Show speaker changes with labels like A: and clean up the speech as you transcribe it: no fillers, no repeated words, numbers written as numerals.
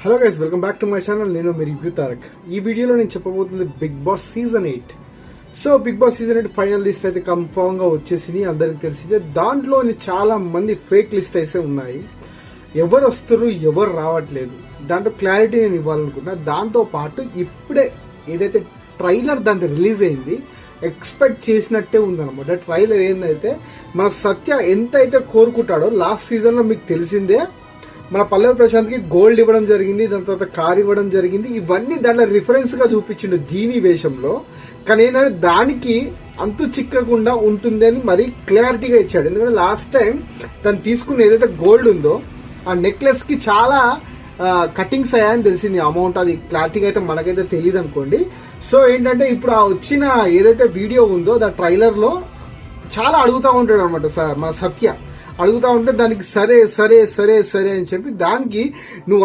A: Hello guys, welcome back to my channel. నేను మీ review Tarak. ఈ వీడియోలో నేను చెప్పబోతుంది Bigg Boss season 8. So Bigg Boss season 8 final list అయితే కన్ఫర్మ్ గా వచ్చేసింది, అందరికి తెలిసిందే. దాంట్లో చాలా మంది ఫేక్ లిస్ట్ అయితే ఉన్నాయి. ఎవరు వస్తారు, ఎవరు రావట్లేదు, దాంట్లో క్లారిటీ నేను ఇవ్వాలనుకున్నా. దాంతో పాటు ఇప్పుడే ఏదైతే ట్రైలర్ దాంతో రిలీజ్ అయింది, ఎక్స్పెక్ట్ చేసినట్టే ఉందన్నమాట. ట్రైలర్ ఏందైతే మన సత్య ఎంత అయితే కోరుకుంటాడో, లాస్ట్ సీజన్ లో మీకు తెలిసిందే మన పల్లవి ప్రశాంత్ కి గోల్డ్ ఇవ్వడం జరిగింది, దాని తర్వాత కార్ ఇవ్వడం జరిగింది. ఇవన్నీ దాంట్లో రిఫరెన్స్ గా చూపించిండు జీనీ వేషంలో. కానీ ఏంటంటే దానికి అంతు చిక్కకుండా ఉంటుంది అని మరీ క్లారిటీగా ఇచ్చాడు. ఎందుకంటే లాస్ట్ టైం తను తీసుకున్న ఏదైతే గోల్డ్ ఉందో ఆ నెక్లెస్ కి చాలా కటింగ్స్ అయ్యాయని తెలిసింది అమౌంట్. అది క్లారిటీగా అయితే మనకైతే తెలియదు అనుకోండి. సో ఏంటంటే ఇప్పుడు ఆ వచ్చిన ఏదైతే వీడియో ఉందో దా ట్రైలర్ లో చాలా అడుగుతా ఉంటాడు అనమాట మన సత్య. అడుగుతా ఉంటే దానికి సరే సరే సరే సరే అని చెప్పి దానికి నువ్వు